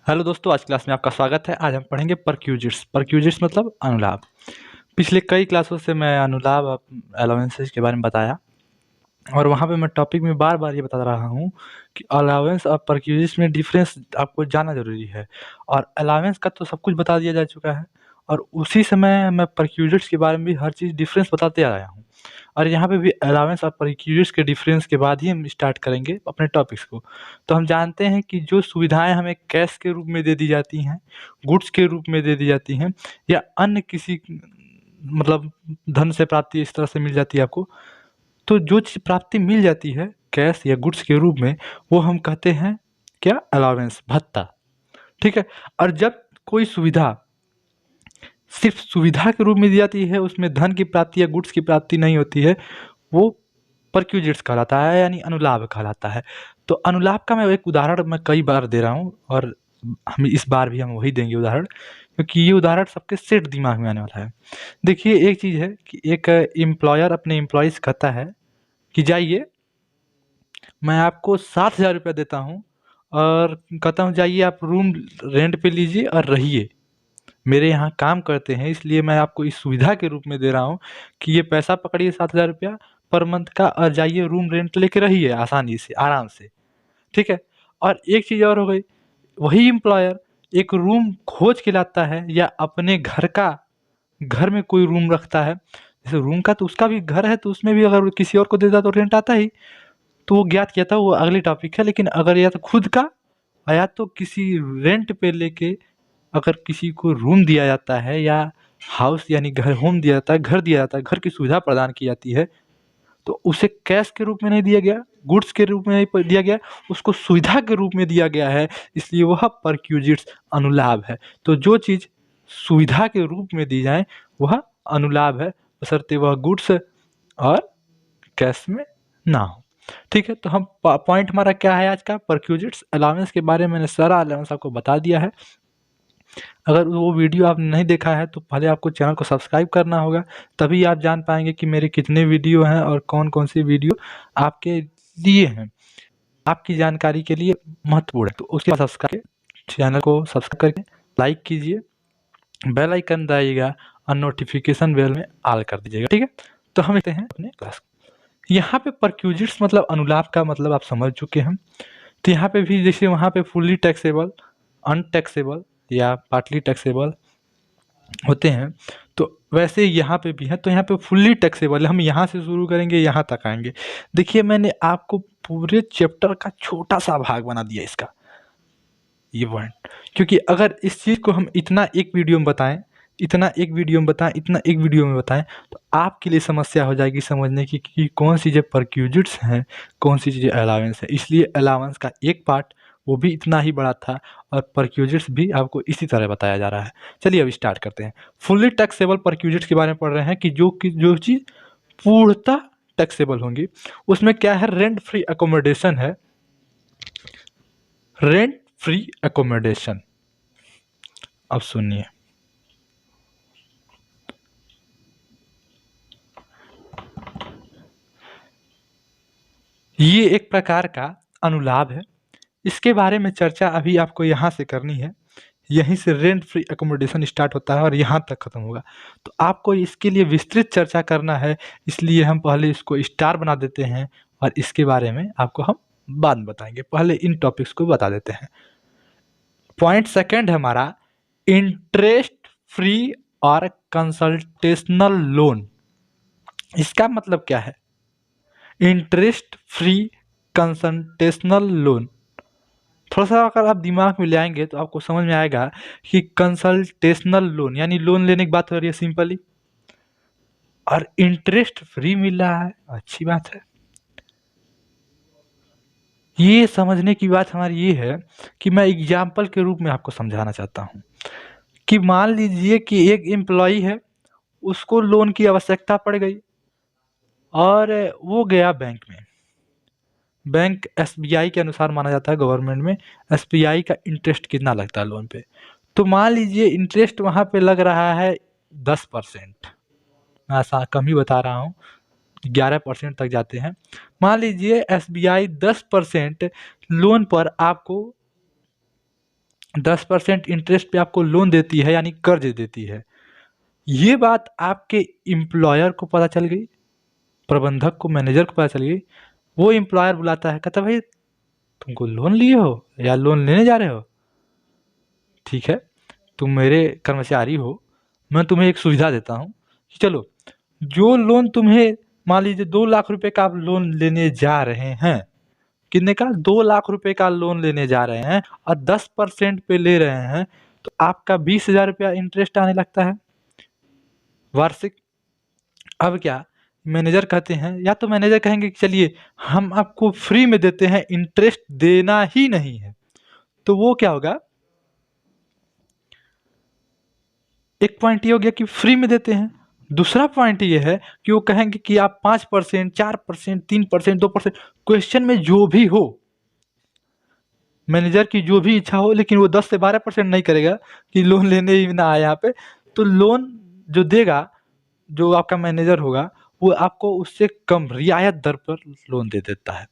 Hello दोस्तों, आज class में आपका स्वागत है। आज हम पढ़ेंगे परक्यूजिट्स। परक्यूजिट्स मतलब अनुलाभ। पिछले कई क्लासों से मैं अनुलाभ अलाउंसेस के बारे में बताया और वहाँ पे मैं टॉपिक में बार बार ये बता रहा हूँ कि अलाउंस और परक्यूजिट्स में डिफरेंस आपको जानना ज़रूरी है। और अलाउंस का तो सब कुछ बता दिया जा चुका है और उसी समय मैं परक्यूजिट्स के बारे में भी हर चीज़ डिफरेंस बताते आया हूँ। और यहाँ पे भी अलाउंस और परक्यूजिट्स के डिफरेंस के बाद ही हम स्टार्ट करेंगे अपने टॉपिक्स को। तो हम जानते हैं कि जो सुविधाएँ हमें कैश के रूप में दे दी जाती हैं, गुड्स के रूप में दे दी जाती हैं या अन्य किसी मतलब धन से प्राप्ति इस तरह से मिल जाती है आपको। तो जो चीज़ प्राप्ति मिल जाती है कैश या गुड्स के रूप में, वो हम कहते हैं क्या? अलाउंस, भत्ता। ठीक है? और जब कोई सुविधा सिर्फ़ सुविधा के रूप में दी जाती है, उसमें धन की प्राप्ति या गुड्स की प्राप्ति नहीं होती है, वो परक्यूजिट्स कहलाता है, यानी अनुलाभ कहलाता है। तो अनुलाभ का मैं एक उदाहरण मैं कई बार दे रहा हूँ और हम इस बार भी हम वही देंगे उदाहरण, क्योंकि ये उदाहरण सबके सेट दिमाग में आने वाला है। देखिए, एक चीज़ है कि एक एम्प्लॉयर अपने एम्प्लॉइज़ कहता है कि जाइए, मैं आपको 7,000 रुपया देता हूँ और कहता हूँ जाइए आप रूम रेंट पे लीजिए और रहिए। मेरे यहाँ काम करते हैं, इसलिए मैं आपको इस सुविधा के रूप में दे रहा हूँ कि ये पैसा पकड़िए 7,000 रुपया पर मंथ का और जाइए रूम रेंट लेके रहिए आसानी से, आराम से। ठीक है? और एक चीज़ और हो गई, वही एम्प्लॉयर एक रूम खोज के लाता है या अपने घर में कोई रूम रखता है। जैसे रूम का तो उसका भी घर है, तो उसमें भी अगर किसी और को देता तो रेंट आता ही। तो वो ज्ञात किया था, वो अगली टॉपिक है। लेकिन अगर या तो खुद का या तो किसी रेंट पे लेके अगर किसी को रूम दिया जाता है या हाउस यानी घर होम दिया जाता है, घर दिया जाता है, घर की सुविधा प्रदान की जाती है, तो उसे कैश के रूप में नहीं दिया गया, गुड्स के रूप में नहीं दिया गया, उसको सुविधा के रूप में दिया गया है, इसलिए वह परक्यूजिट्स अनुलाभ है। तो जो चीज़ सुविधा के रूप में दी जाए वह अनुलाभ है, बशर्ते वह गुड्स और कैश में ना हो। ठीक है? तो हम पॉइंट हमारा क्या है आज का? परक्यूजिट्स अलाउंस के बारे में मैंने सारा अलाउंस आपको बता दिया है। अगर वो वीडियो आपने नहीं देखा है तो पहले आपको चैनल को सब्सक्राइब करना होगा, तभी आप जान पाएँगे कि मेरे कितने वीडियो हैं और कौन-कौन सी वीडियो आपके लिए हैं, आपकी जानकारी के लिए महत्वपूर्ण है। तो उसके बाद सब्सक्राइब चैनल को सब्सक्राइब करके लाइक कीजिए, बेल आइकन दबाइएगा और नोटिफ़िकेशन बेल में ऑल कर दीजिएगा। ठीक है? तो हम देखते हैं अपने क्लास। यहाँ पे परक्यूजिट्स मतलब अनुलाभ का मतलब आप समझ चुके हैं। तो यहाँ पे भी जैसे वहाँ पे फुल्ली टैक्सेबल, अनटैक्सेबल या पार्टली टैक्सेबल होते हैं, तो वैसे यहाँ पे भी हैं। तो यहाँ पे फुल्ली टैक्सेबल है, हम यहाँ से शुरू करेंगे, यहाँ तक आएँगे। देखिए, मैंने आपको पूरे चैप्टर का छोटा-सा भाग बना दिया इसका, ये पॉइंट। क्योंकि अगर इस चीज़ को हम इतना एक वीडियो में बताएँ, इतना एक वीडियो में बताएँ, इतना एक वीडियो में बताएँ, तो आपके लिए समस्या हो जाएगी समझने की कि कौन सी चीज़ें परक्यूजिट्स हैं, कौन सी चीज़ें अलाउंस है। इसलिए अलाउंस का एक पार्ट वो भी इतना ही बड़ा था और परक्यूजिट्स भी आपको इसी तरह बताया जा रहा है। चलिए अब स्टार्ट करते हैं। फुल्ली टैक्सेबल परक्यूजिट्स के बारे में पढ़ रहे हैं कि जो चीज़ पूर्णतः टैक्सेबल होंगी। उसमें क्या है? रेंट फ्री अकोमोडेशन है। Rent free accommodation. अब सुनिए, ये एक प्रकार का अनुलाभ है। इसके बारे में चर्चा अभी आपको यहाँ से करनी है। यहीं से रेंट फ्री अकोमोडेशन स्टार्ट होता है और यहाँ तक खत्म होगा। तो आपको इसके लिए विस्तृत चर्चा करना है, इसलिए हम पहले इसको स्टार बना देते हैं और इसके बारे में आपको हम बाद में बताएँगे। पहले इन टॉपिक्स को बता देते हैं। पॉइंट सेकंड है हमारा इंटरेस्ट फ्री और कंसल्टेशनल लोन। इसका मतलब क्या है? Interest free consultational loan. थोड़ा-सा अगर आप दिमाग में ले आएँगे तो आपको समझ में आएगा कि कंसल्टेशनल लोन यानी लोन लेने की बात हो रही है सिंपली और इंटरेस्ट फ्री मिल रहा है, अच्छी बात है। ये समझने की बात हमारी ये है कि मैं एग्ज़ाम्पल के रूप में आपको समझाना चाहता हूँ कि मान लीजिए कि एक एम्प्लॉयी है, उसको लोन की आवश्यकता पड़ गई और वो गया बैंक में। बैंक एसबीआई के अनुसार माना जाता है गवर्नमेंट में, एसबीआई का इंटरेस्ट कितना लगता है लोन पे। तो मान लीजिए इंटरेस्ट वहाँ पे लग रहा है 10%, मैं ऐसा कम ही बता रहा हूँ, 11% तक जाते हैं। मान लीजिए एसबीआई 10% लोन पर आपको 10% इंटरेस्ट पे आपको लोन देती है, यानी कर्ज देती है। ये बात आपके एम्प्लॉयर को पता चल गई, प्रबंधक को, मैनेजर को पता चल गई। वो एम्प्लॉयर बुलाता है, कहता है भाई तुमको लोन लिए हो या लोन लेने जा रहे हो? ठीक है, तुम मेरे कर्मचारी हो, मैं तुम्हें एक सुविधा देता हूँ कि चलो, जो लोन तुम्हें, मान लीजिए 2 लाख रुपए का आप लोन लेने जा रहे हैं, कितने का? 2 लाख रुपए का लोन लेने जा रहे हैं और 10% पे ले रहे हैं, तो आपका 20,000 रुपया इंटरेस्ट आने लगता है वार्षिक। अब क्या, मैनेजर कहते हैं, या तो मैनेजर कहेंगे कि चलिए हम आपको फ्री में देते हैं, इंटरेस्ट देना ही नहीं है, तो वो क्या होगा, एक पॉइंट ये हो गया कि फ्री में देते हैं। दूसरा पॉइंट ये है कि वो कहेंगे कि आप 5%, 4%, 3%, 2%, क्वेश्चन में जो भी हो, मैनेजर की जो भी इच्छा हो, लेकिन वो 10 से 12% नहीं करेगा कि लोन लेने ही ना आए यहाँ पे। तो लोन जो देगा, जो आपका मैनेजर होगा, वो आपको उससे कम रियायत दर पर लोन दे देता है।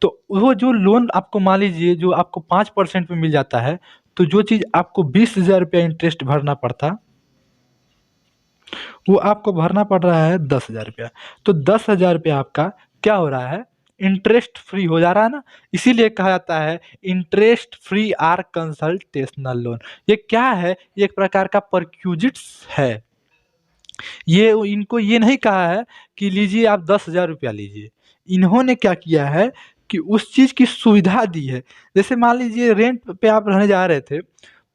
तो वो जो लोन आपको, मान लीजिए जो आपको 5% में मिल जाता है, तो जो चीज़ आपको 20,000 रुपया इंटरेस्ट भरना पड़ता, वो आपको भरना पड़ रहा है 10,000 रुपया। तो 10,000 रुपया आपका क्या हो रहा है, इंटरेस्ट फ्री हो जा रहा है ना। इसीलिए कहा जाता है इंटरेस्ट फ्री आर कंसल्टेशनल लोन। ये क्या है, ये एक प्रकार का परक्यूजिट्स है। ये इनको ये नहीं कहा है कि लीजिए आप 10,000 रुपया लीजिए। इन्होंने क्या किया है कि उस चीज़ की सुविधा दी है। जैसे मान लीजिए रेंट पे आप रहने जा रहे थे,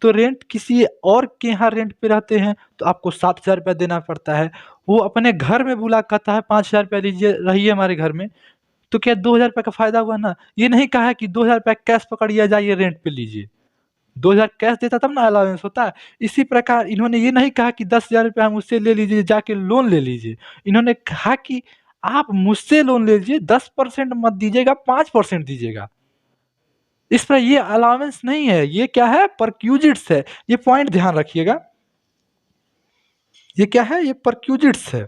तो रेंट किसी और के यहाँ रेंट पे रहते हैं, तो आपको 7,000 रुपया देना पड़ता है। वो अपने घर में बुला कहता है 5,000 रुपया लीजिए, रहिए हमारे घर में, तो क्या 2,000 रुपये का फ़ायदा हुआ ना। ये नहीं कहा है कि 2,000 रुपया कैश पकड़िए, जाइए रेंट पे लीजिए। 2,000 कैश देता तब ना अलाउंस होता है। इसी प्रकार इन्होंने ये नहीं कहा कि 10,000 रुपया मुझसे ले लीजिए, जाके लोन ले लीजिए। इन्होंने कहा कि आप मुझसे लोन ले लीजिए, 10% मत दीजिएगा, 5% दीजिएगा। इस पर ये अलाउंस नहीं है, ये क्या है, परक्यूजिट्स है। ये पॉइंट ध्यान रखिएगा, ये क्या है, ये परक्यूजिट्स है।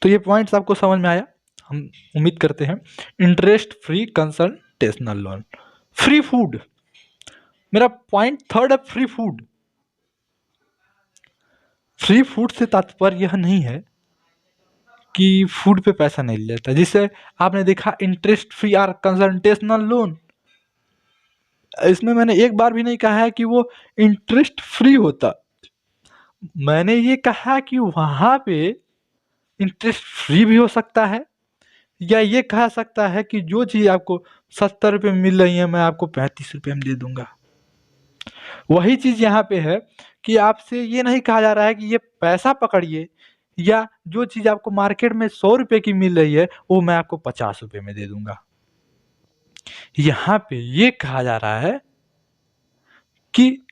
तो ये पॉइंट्स आपको समझ में आया, हम उम्मीद करते हैं। Interest free consultational loan, free food, मेरा पॉइंट थर्ड है, फ्री फूड। फ्री फूड से तात्पर्य यह नहीं है कि फूड पे पैसा नहीं लिया जाता, जिसे आपने देखा इंटरेस्ट फ्री आर कंसल्टेशनल लोन, इसमें मैंने एक बार भी नहीं कहा है कि वो इंटरेस्ट फ्री होता। मैंने ये कहा कि वहां पे इंटरेस्ट फ्री भी हो सकता है, या ये कहा सकता है कि जो चीज़ आपको 70 रुपये में मिल रही है, मैं आपको 35 रुपये में दे दूंगा। वही चीज़ यहाँ पे है कि आपसे ये नहीं कहा जा रहा है कि ये पैसा पकड़िए, या जो चीज़ आपको मार्केट में 100 रुपये की मिल रही है, वो मैं आपको 50 रुपये में दे दूंगा। यहाँ पे ये कहा जा रहा है कि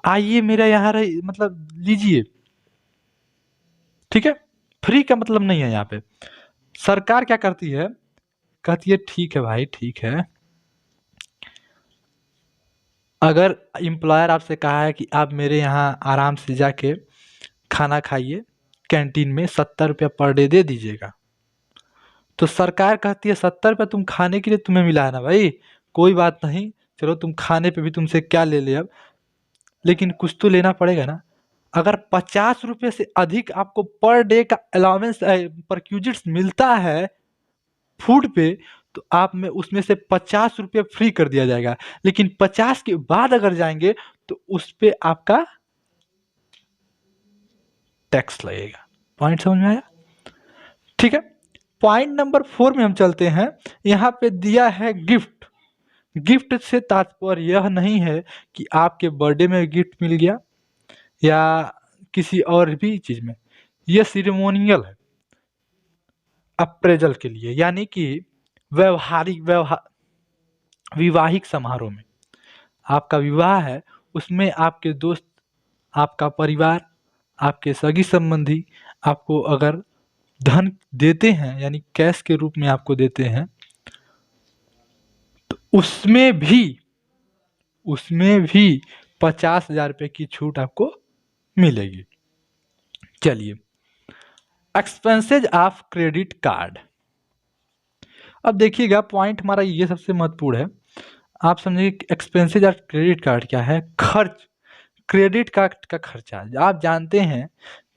आइए मेरा यहाँ मतलब लीजिए, ठीक है। फ्री का मतलब नहीं है यहाँ पे। सरकार क्या करती है, कहती है ठीक है भाई, ठीक है, अगर एम्प्लॉयर आपसे कहा है कि आप मेरे यहाँ आराम से जाके खाना खाइए, कैंटीन में 70 रुपया पर डे दे दीजिएगा, तो सरकार कहती है 70 रुपया तुम खाने के लिए तुम्हें मिला है ना भाई, कोई बात नहीं, चलो तुम खाने पे भी तुमसे क्या ले ले अब, लेकिन कुछ तो लेना पड़ेगा ना। अगर 50 रुपये से अधिक आपको पर डे का अलाउंस परक्यूजिट्स मिलता है फूड पे, तो आप में उसमें से 50 रुपये फ्री कर दिया जाएगा। लेकिन 50 के बाद अगर जाएंगे तो उस पे आपका टैक्स लगेगा। पॉइंट समझ में आया, ठीक है। पॉइंट नंबर 4 में हम चलते हैं। यहाँ पे दिया है गिफ्ट। गिफ्ट से तात्पर्य यह नहीं है कि आपके बर्थडे में गिफ्ट मिल गया या किसी और भी चीज में, यह सिरेमोनियल है, अप्रेजल के लिए, यानी कि विवाहिक समारोह में, आपका विवाह है, उसमें आपके दोस्त, आपका परिवार, आपके सगी संबंधी आपको अगर धन देते हैं, यानी कैश के रूप में आपको देते हैं, तो उसमें भी 50,000 रुपये की छूट आपको मिलेगी। चलिए, एक्सपेंसेज ऑफ क्रेडिट कार्ड। अब देखिएगा पॉइंट हमारा ये सबसे महत्वपूर्ण है। आप समझिए एक्सपेंसेस और क्रेडिट कार्ड क्या है? खर्च। क्रेडिट कार्ड का खर्चा आप जानते हैं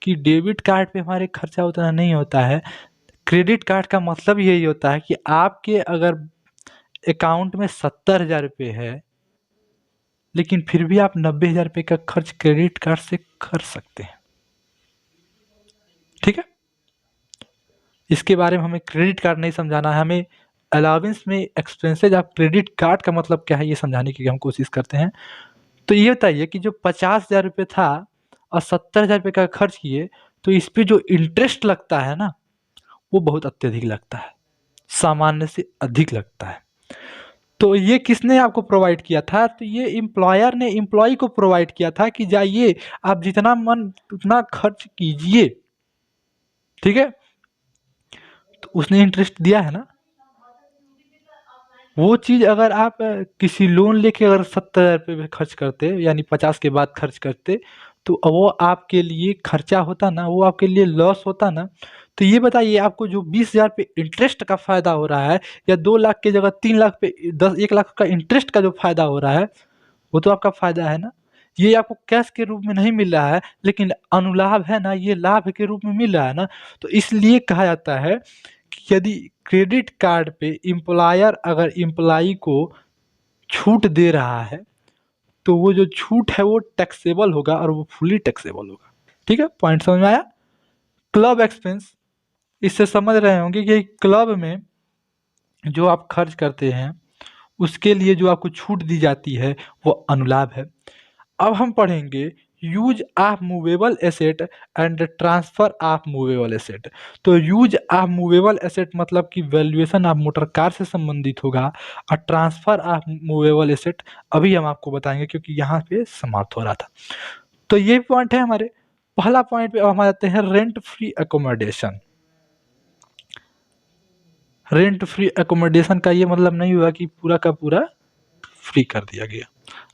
कि डेबिट कार्ड पे हमारे खर्चा उतना नहीं होता है। क्रेडिट कार्ड का मतलब यही होता है कि आपके अगर अकाउंट में 70,000 रुपये है, लेकिन फिर भी आप 90,000 रुपये का खर्च क्रेडिट कार्ड से कर सकते हैं। ठीक है, इसके बारे में हमें क्रेडिट कार्ड नहीं समझाना है, हमें अलाउंस में एक्सपेंसेज ऑफ क्रेडिट कार्ड का मतलब क्या है ये समझाने की हम कोशिश करते हैं। तो ये बताइए कि जो 50,000 रुपये था और 70,000 रुपये का खर्च किए, तो इस पे जो इंटरेस्ट लगता है ना, वो बहुत अत्यधिक लगता है, सामान्य से अधिक लगता है। तो ये किसने आपको प्रोवाइड किया था? तो ये एम्प्लॉयर ने एम्प्लॉय को प्रोवाइड किया था कि जाइए आप जितना मन उतना खर्च कीजिए। ठीक है, तो उसने इंटरेस्ट दिया है ना। वो चीज़ अगर आप किसी लोन लेके अगर 70,000 रुपये में खर्च करते, यानी 50 के बाद खर्च करते, तो वो आपके लिए खर्चा होता ना, वो आपके लिए लॉस होता ना। तो ये बताइए आपको जो 20,000 पे इंटरेस्ट का फ़ायदा हो रहा है, या 2 लाख की जगह 3 लाख पे 1 लाख का इंटरेस्ट का जो फ़ायदा हो रहा है, वो तो आपका फ़ायदा है ना। ये आपको कैश के रूप में नहीं मिल रहा है, लेकिन अनुलाभ है ना, ये लाभ के रूप में मिल रहा है ना। तो इसलिए कहा जाता है कि यदि क्रेडिट कार्ड पे एम्प्लॉयर अगर एम्प्लॉई को छूट दे रहा है, तो वो जो छूट है वो टैक्सेबल होगा और वो फुली टैक्सेबल होगा। ठीक है, पॉइंट समझ में आया? क्लब एक्सपेंस, इससे समझ रहे होंगे कि क्लब में जो आप खर्च करते हैं उसके लिए जो आपको छूट दी जाती है वो अनुलाभ है। अब हम पढ़ेंगे use of movable asset and transfer of movable asset. तो यूज ऑफ मूवेबल एसेट मतलब कि वैल्यूएशन ऑफ मोटर कार से संबंधित होगा, और ट्रांसफर ऑफ मूवेबल एसेट अभी हम आपको बताएंगे क्योंकि यहाँ पे समाप्त हो रहा था। तो ये पॉइंट है हमारे। पहला पॉइंट पे हम आ जाते हैं rent free accommodation. Rent free accommodation का ये मतलब नहीं हुआ कि पूरा का पूरा फ्री कर दिया गया,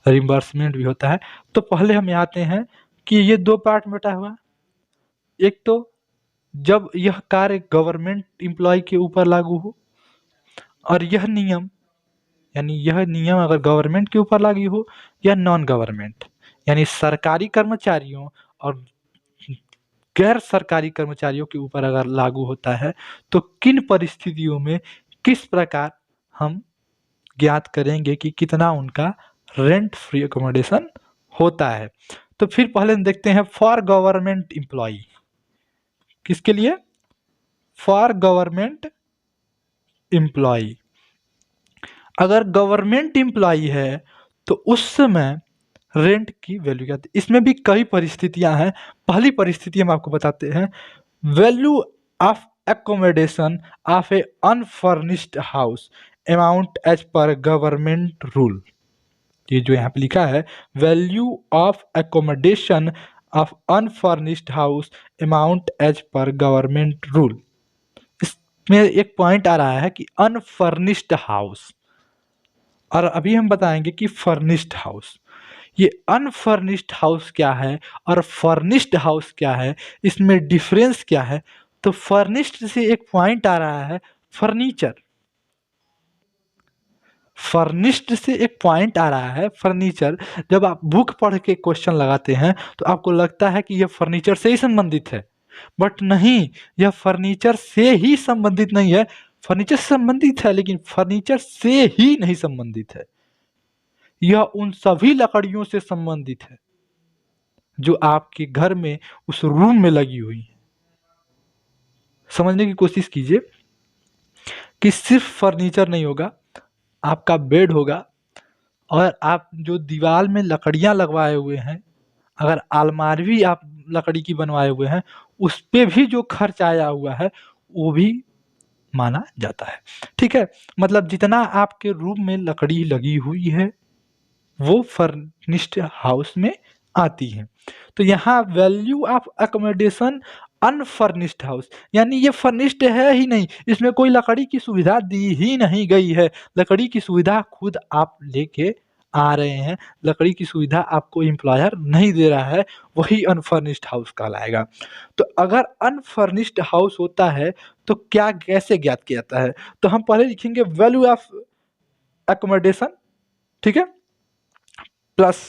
रिम्बर्समेंट भी होता है। तो पहले हम आते हैं कि ये 2 पार्ट में बटा हुआ। एक तो जब यह कार्य गवर्नमेंट एम्प्लॉय के ऊपर लागू हो, और यह नियम यानी यह नियम अगर गवर्नमेंट के ऊपर लागू हो या नॉन गवर्नमेंट यानी सरकारी कर्मचारियों और गैर सरकारी कर्मचारियों के ऊपर अगर लागू होता है, तो किन परिस्थितियों में किस प्रकार हम ज्ञात करेंगे कि कितना उनका रेंट फ्री एकोमोडेशन होता है। तो फिर पहले हम देखते हैं फॉर गवर्नमेंट एम्प्लॉय। किसके लिए? For government employee. अगर गवर्नमेंट एम्प्लॉय है तो उस समय रेंट की वैल्यू क्या थी? इसमें भी कई परिस्थितियां हैं। पहली परिस्थिति हम आपको बताते हैं, value of accommodation of a unfurnished house amount as per government rule. ये जो यहाँ पे लिखा है value of accommodation of unfurnished house amount as per government rule, इसमें एक पॉइंट आ रहा है कि अनफर्निश्ड हाउस, और अभी हम बताएंगे कि फर्निश्ड हाउस। ये अनफर्निश्ड हाउस क्या है और फर्निश्ड हाउस क्या है, इसमें डिफरेंस क्या है? तो फर्निश्ड से एक पॉइंट आ रहा है फर्नीचर, फर्निश्ड से एक पॉइंट आ रहा है फर्नीचर। जब आप बुक पढ़ के क्वेश्चन लगाते हैं तो आपको लगता है कि यह फर्नीचर से ही संबंधित है, बट नहीं, यह फर्नीचर से ही संबंधित नहीं है। फर्नीचर से संबंधित है लेकिन फर्नीचर से ही नहीं संबंधित है। यह उन सभी लकड़ियों से संबंधित है जो आपके घर में उस रूम में लगी हुई है। समझने की कोशिश कीजिए कि सिर्फ फर्नीचर नहीं होगा, आपका बेड होगा, और आप जो दीवार में लकड़ियां लगवाए हुए हैं, अगर अलमारी भी आप लकड़ी की बनवाए हुए हैं, उस पे भी जो खर्च आया हुआ है वो भी माना जाता है। ठीक है, मतलब जितना आपके रूम में लकड़ी लगी हुई है वो फर्निश्ड हाउस में आती है। तो यहाँ value of accommodation unfurnished house, यानी ये फर्निश्ड है ही नहीं, इसमें कोई लकड़ी की सुविधा दी ही नहीं गई है, लकड़ी की सुविधा खुद आप लेके आ रहे हैं, लकड़ी की सुविधा आपको एम्प्लॉयर नहीं दे रहा है, वही अनफर्निश्ड हाउस कहलाएगा। तो अगर अनफर्निश्ड हाउस होता है तो क्या कैसे ज्ञात किया जाता है? तो हम पहले लिखेंगे वैल्यू ऑफ अकोमोडेशन, ठीक है, plus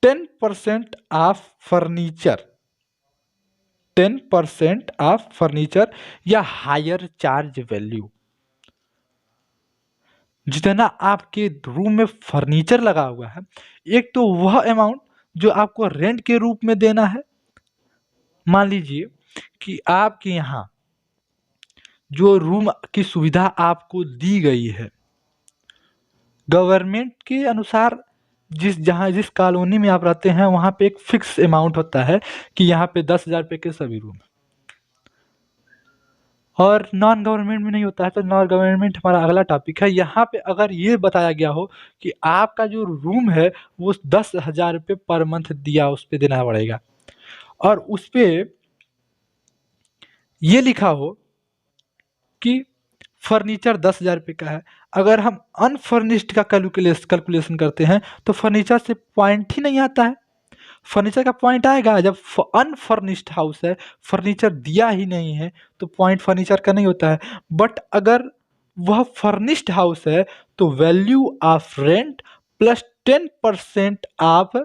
10% of furniture, 10% of furniture या हायर चार्ज वैल्यू। जितना आपके रूम में फर्नीचर लगा हुआ है, एक तो वह अमाउंट जो आपको रेंट के रूप में देना है। मान लीजिए कि आपके यहाँ जो रूम की सुविधा आपको दी गई है, गवर्नमेंट के अनुसार जिस कॉलोनी में आप रहते हैं वहाँ पे एक फिक्स अमाउंट होता है कि यहाँ पे 10,000 रुपये के सभी रूम, और नॉन गवर्नमेंट में नहीं होता है। तो नॉन गवर्नमेंट हमारा अगला टॉपिक है। यहाँ पे अगर ये बताया गया हो कि आपका जो रूम है वो 10,000 रुपये पर मंथ दिया, उस पे देना पड़ेगा, और उस पे ये लिखा हो कि फर्नीचर 10,000 रुपये का है। अगर हम अनफर्निश्ड का कैलकुलेशन करते हैं तो फर्नीचर से पॉइंट ही नहीं आता है। फर्नीचर का पॉइंट आएगा जब अनफर्निश्ड हाउस है, फर्नीचर दिया ही नहीं है, तो पॉइंट फर्नीचर का नहीं होता है। बट अगर वह फर्निश्ड हाउस है तो value of rent plus 10% of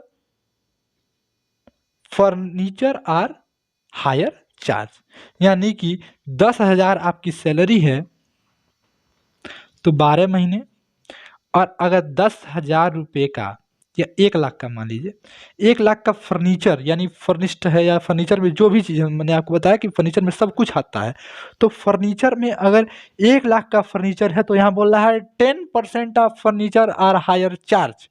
furniture or hire charge, यानी कि 10,000 आपकी सैलरी है तो 12 महीने, और अगर 10,000 रुपये का या 1,00,000 का, मान लीजिए 1,00,000 का फर्नीचर यानी फर्निश्ड है, या फर्नीचर में जो भी चीज़ मैंने आपको बताया कि फर्नीचर में सब कुछ आता है, तो फर्नीचर में अगर 1,00,000 का फर्नीचर है तो यहाँ बोल रहा है 10% of furniture or hire charge.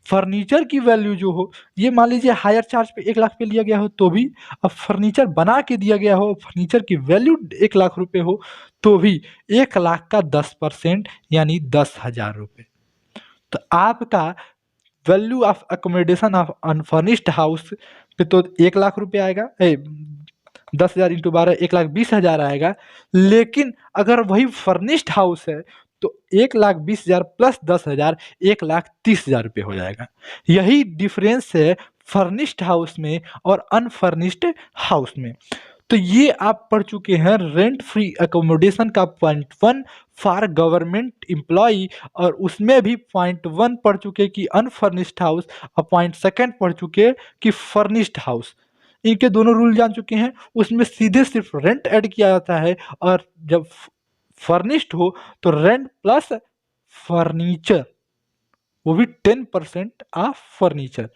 Furniture की वैल्यू जो हो, ये मान लीजिए हायर चार्ज पे 1,00,000 पे लिया गया हो तो भी, अब फर्नीचर बना के दिया गया हो, फर्नीचर की वैल्यू 1,00,000 रुपये हो तो भी 1,00,000 का 10% यानी 10,000 रुपये। तो आपका value of accommodation of unfurnished house पे तो 1,00,000 रुपये आएगा, 10,000 इंटू 12 1,20,000 आएगा। लेकिन अगर वही फर्निश्ड हाउस है तो 1,20,000 प्लस 10,000 1,30,000 रुपये हो जाएगा। यही डिफरेंस है फर्निश्ड हाउस में और अनफर्निश्ड हाउस में। तो ये आप पढ़ चुके हैं रेंट फ्री अकोमोडेशन का पॉइंट 1 फॉर गवर्नमेंट एम्प्लॉई, और उसमें भी पॉइंट 1 पढ़ चुके कि अनफर्निश्ड हाउस, और पॉइंट 2 पढ़ चुके कि फर्निश्ड हाउस। इनके दोनों रूल जान चुके हैं। उसमें सीधे सिर्फ रेंट ऐड किया जाता है, और जब फर्निश्ड हो तो रेंट प्लस फर्नीचर, वो भी 10% ऑफ फर्नीचर।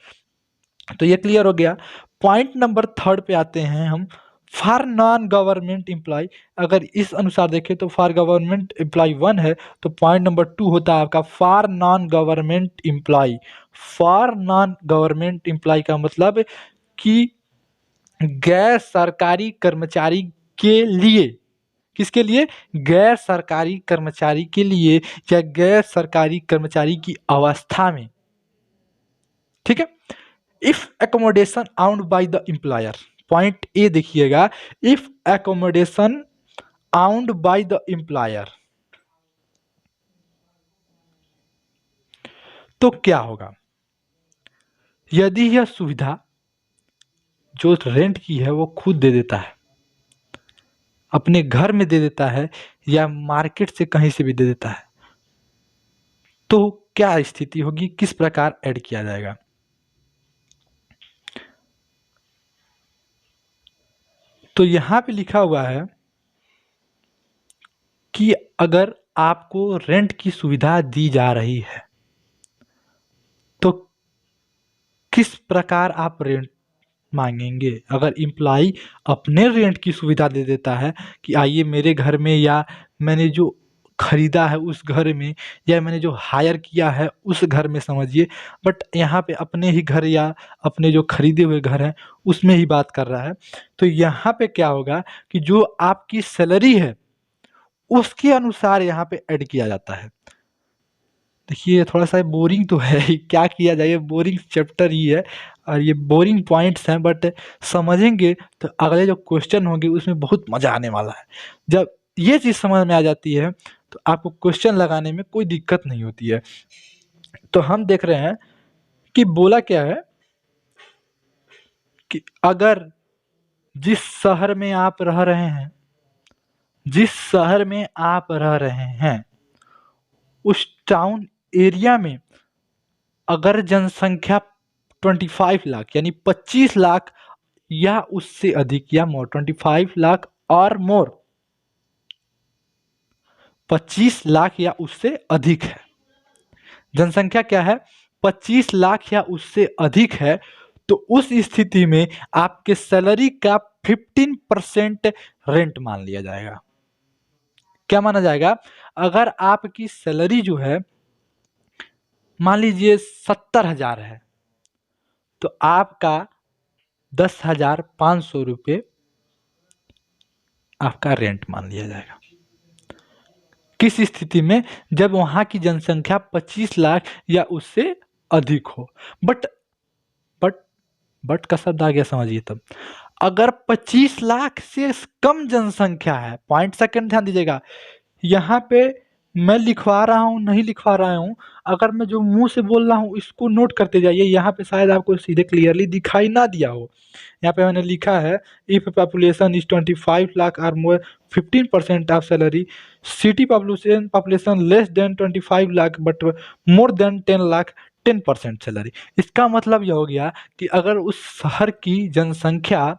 तो ये क्लियर हो गया। पॉइंट नंबर 3 पे आते हैं हम, फॉर नॉन गवर्नमेंट एम्प्लॉय। अगर इस अनुसार देखें तो फॉर गवर्नमेंट एम्प्लॉय 1 है, तो पॉइंट नंबर 2 होता है आपका for non government employee. For non government employee का मतलब कि गैर सरकारी कर्मचारी के लिए, किसके लिए? गैर सरकारी कर्मचारी के लिए, या गैर सरकारी कर्मचारी की अवस्था में, ठीक है। If accommodation owned by the employer, point A देखिएगा, if accommodation owned by the employer, तो क्या होगा? यदि यह सुविधा जो रेंट की है वो खुद दे देता है, अपने घर में दे देता है, या मार्केट से कहीं से भी दे देता है, तो क्या स्थिति होगी, किस प्रकार ऐड किया जाएगा? तो यहां पे लिखा हुआ है कि अगर आपको रेंट की सुविधा दी जा रही है तो किस प्रकार आप रेंट मांगेंगे। अगर इम्प्लाई अपने रेंट की सुविधा दे देता है कि आइए मेरे घर में, या मैंने जो खरीदा है उस घर में, या मैंने जो हायर किया है उस घर में समझिए, बट यहाँ पे अपने ही घर या अपने जो खरीदे हुए घर हैं उसमें ही बात कर रहा है, तो यहाँ पे क्या होगा कि जो आपकी सैलरी है उसके अनुसार यहाँ पे ऐड किया जाता है। देखिए थोड़ा सा बोरिंग तो है ही, क्या किया जाए, बोरिंग चैप्टर ही है और ये बोरिंग पॉइंट्स हैं, बट समझेंगे तो अगले जो क्वेश्चन होंगे उसमें बहुत मज़ा आने वाला है। जब ये चीज़ समझ में आ जाती है तो आपको क्वेश्चन लगाने में कोई दिक्कत नहीं होती है। तो हम देख रहे हैं कि बोला क्या है कि अगर जिस शहर में आप रह रहे हैं, जिस शहर में आप रह रहे हैं, उस टाउन एरिया में अगर जनसंख्या 25 लाख यानी 25 लाख या उससे अधिक या मोर 25 लाख और मोर 25 लाख या उससे अधिक है। जनसंख्या क्या है? 25 लाख या उससे अधिक है। तो उस स्थिति में आपके सैलरी का 15% रेंट मान लिया जाएगा। क्या माना जाएगा? अगर आपकी सैलरी जो है मान लीजिए 70,000 है तो आपका 10,500 रुपये आपका रेंट मान लिया जाएगा। किस स्थिति में? जब वहां की जनसंख्या 25 लाख या उससे अधिक हो। बट का शब्द आ गया, समझिए। तब अगर 25 लाख से कम जनसंख्या है, पॉइंट सेकंड ध्यान दीजिएगा, यहाँ पे मैं लिखवा रहा हूँ नहीं लिखवा रहा हूँ, अगर मैं जो मुंह से बोल रहा हूँ इसको नोट करते जाइए। यहाँ पे शायद आपको सीधे क्लियरली दिखाई ना दिया हो। यहाँ पे मैंने लिखा है इफ पॉपुलेशन इज 25 लाख और मोर 15% of salary, city population less than 25 lakh but more than 10 lakh 10% salary. इसका मतलब यह हो गया कि अगर उस शहर की जनसंख्या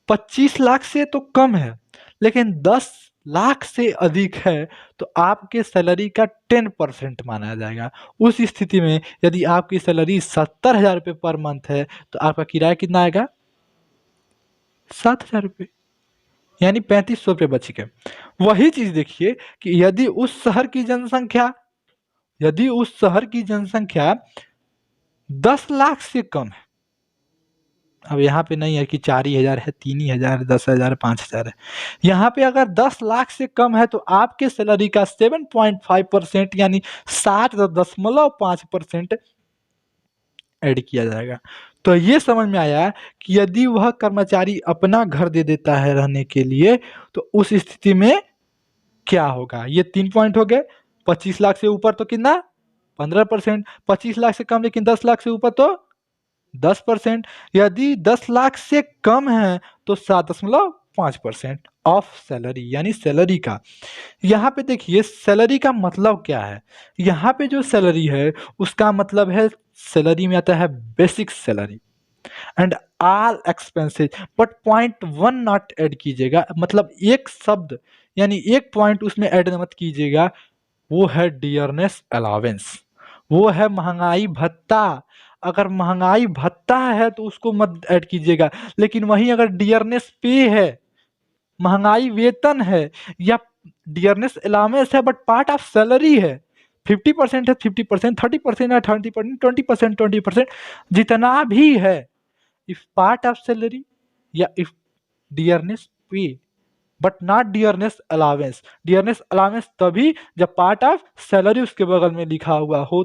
25 लाख से तो कम है लेकिन 10 लाख से अधिक है तो आपके सैलरी का 10% माना जाएगा। उस स्थिति में यदि आपकी सैलरी 70,000 रुपये पर मंथ है तो आपका किराया कितना आएगा? 7,000 रुपये, यानी 3500 रुपये बच गए। वही चीज देखिए कि यदि उस शहर की जनसंख्या 10 लाख से कम है, अब यहाँ पे नहीं है कि 4,000 है, 3,000, 10,000, 5,000 है, यहाँ पे अगर 10 लाख से कम है तो आपके सैलरी का 7.5% यानी 60.5% ऐड किया जाएगा। तो ये समझ में आया कि यदि वह कर्मचारी अपना घर दे देता है रहने के लिए तो उस स्थिति में क्या होगा। ये 3 पॉइंट हो गए। 25 लाख से ऊपर तो कितना? 15%। 25 लाख से कम लेकिन 10 लाख से ऊपर तो 10%। यदि 10 लाख से कम है तो 7.5% ऑफ सैलरी यानी सैलरी का। यहाँ पे देखिए सैलरी का मतलब क्या है। यहाँ पे जो सैलरी है उसका मतलब है, सैलरी में आता है basic salary and all expenses, but point 1 not add कीजिएगा, मतलब एक शब्द यानी एक पॉइंट उसमें ऐड मत कीजिएगा, वो है डियरनेस अलावेंस, वो है महंगाई भत्ता। अगर महंगाई भत्ता है तो उसको मत ऐड कीजिएगा, लेकिन वहीं अगर डियरनेस पे है, महंगाई वेतन है, या डियरनेस अलावेंस है बट पार्ट ऑफ सैलरी है, 50% है 50%, 30% है 30%, 20% 20%, जितना भी है, इफ पार्ट ऑफ सैलरी या इफ डियरनेस पे but not dearness allowance. Dearness allowance तभी जब पार्ट ऑफ सैलरी उसके बगल में लिखा हुआ हो।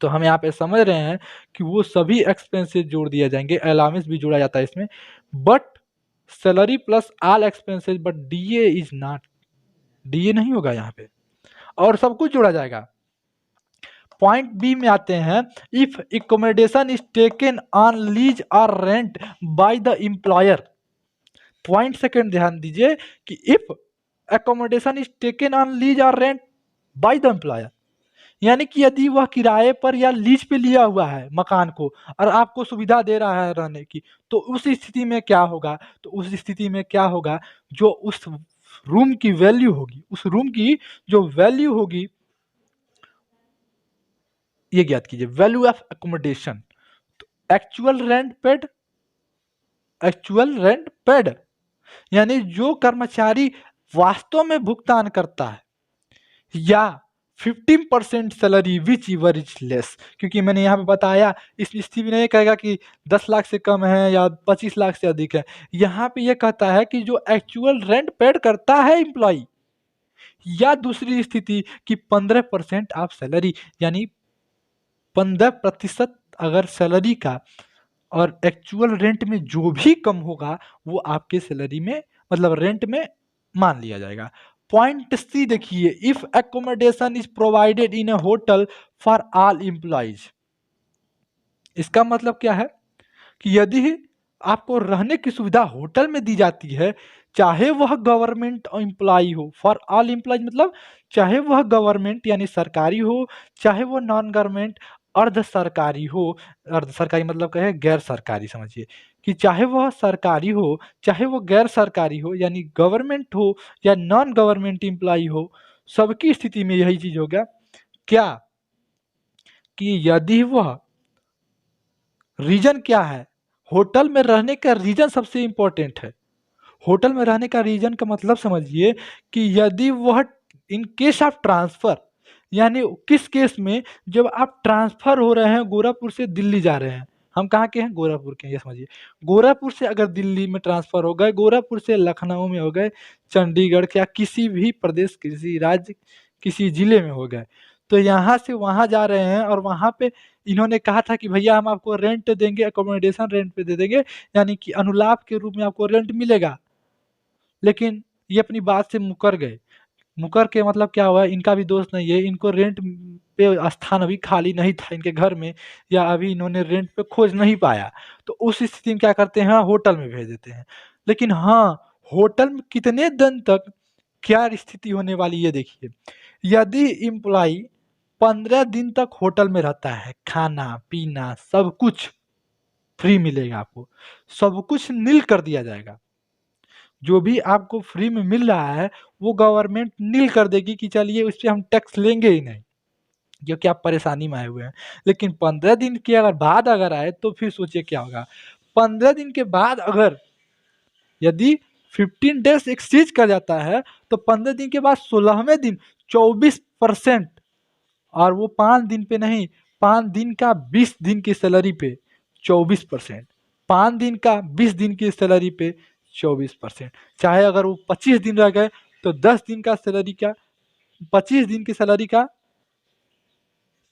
तो हम यहाँ पे समझ रहे हैं कि वो सभी एक्सपेंसेस जोड़ दिए जाएंगे, अलावेंस भी जोड़ा जाता है इसमें, but salary plus all expenses, but DA is not, DA नहीं होगा यहाँ पे, और सब कुछ जोड़ा जाएगा। पॉइंट बी में आते हैं, if accommodation is taken on lease और rent by the employer. Point second ध्यान दीजिए कि if accommodation is taken on lease और रेंट बाय द एम्प्लॉयर, यानी कि यदि वह किराए पर या लीज पे लिया हुआ है मकान को और आपको सुविधा दे रहा है रहने की, तो उस स्थिति में क्या होगा? तो उस स्थिति में क्या होगा, जो उस रूम की वैल्यू होगी, उस रूम की जो वैल्यू होगी, ये ज्ञात कीजिए, वैल्यू ऑफ एकोमोडेशन, तो एक्चुअल रेंट पेड, यानी जो कर्मचारी वास्तव में भुगतान करता है, या 15% salary which ever is less, क्योंकि मैंने यहाँ पे बताया इस स्थिति में नहीं कहेगा कि 10 लाख से कम है या 25 लाख से अधिक है, यहाँ पे ये कहता है कि जो एक्चुअल रेंट पेड करता है एम्प्लॉय, या दूसरी स्थिति कि 15% ऑफ सैलरी, यानी 15% अगर सैलरी का और एक्चुअल रेंट में जो भी कम होगा वो आपके सैलरी में, मतलब रेंट में मान लिया जाएगा। पॉइंट सी देखिए, if accommodation is provided in A hotel for all employees. इसका मतलब क्या है कि यदि आपको रहने की सुविधा होटल में दी जाती है, चाहे वह गवर्नमेंट एम्प्लॉय हो, फॉर ऑल एम्प्लॉयज मतलब चाहे वह गवर्नमेंट यानी सरकारी हो, चाहे वो नॉन गवर्नमेंट अर्ध सरकारी हो। अर्ध सरकारी मतलब क्या है, गैर सरकारी समझिए, कि चाहे वह सरकारी हो, चाहे वो गैर सरकारी हो, यानी गवर्नमेंट हो या नॉन गवर्नमेंट एम्प्लॉय हो, सबकी स्थिति में यही चीज होगा क्या, कि यदि वह रीजन क्या है, होटल में रहने का रीजन सबसे इंपॉर्टेंट है। होटल में रहने का रीजन का मतलब समझिए कि यदि वह इन केस ऑफ ट्रांसफर, यानी किस केस में, जब आप ट्रांसफर हो रहे हैं गोरखपुर से दिल्ली जा रहे हैं, हम कहाँ के हैं, गोरखपुर के हैं, ये समझिए। गोरखपुर से अगर दिल्ली में ट्रांसफर हो गए, गोरखपुर से लखनऊ में हो गए, चंडीगढ़ या किसी भी प्रदेश, किसी राज्य, किसी जिले में हो गए, तो यहाँ से वहाँ जा रहे हैं और वहाँ पे इन्होंने कहा था कि भैया हम आपको रेंट देंगे, अकोमोडेशन रेंट पे दे देंगे, यानी कि अनुलाभ के रूप में आपको रेंट मिलेगा। लेकिन ये अपनी बात से मुकर गए। मुकर के मतलब क्या हुआ, इनका भी दोष नहीं है, इनको रेंट पे स्थान अभी खाली नहीं था इनके घर में, या अभी इन्होंने रेंट पे खोज नहीं पाया, तो उस स्थिति में क्या करते हैं, होटल में भेज देते हैं। लेकिन हाँ, होटल में कितने दिन तक क्या स्थिति होने वाली ये देखिए। यदि इम्प्लाई 15 दिन तक होटल में रहता है, खाना पीना सब कुछ फ्री मिलेगा आपको, सब कुछ नील कर दिया जाएगा। जो भी आपको फ्री में मिल रहा है वो गवर्नमेंट नील कर देगी कि चलिए उस पे हम टैक्स लेंगे ही नहीं, क्योंकि आप परेशानी में आए हुए हैं। लेकिन 15 दिन के अगर बाद अगर आए तो फिर सोचिए क्या होगा। 15 दिन के बाद अगर यदि 15 डेज एक्सीज कर जाता है तो 15 दिन के बाद 16वें दिन 24%, और वो 5 दिन पे नहीं, 5 दिन का 20 दिन की सैलरी पे 24%, 5 दिन का 20 दिन की सैलरी पे 24%। चाहे अगर वो 25 दिन रह गए तो 10 दिन का सैलरी का, 25 दिन की सैलरी का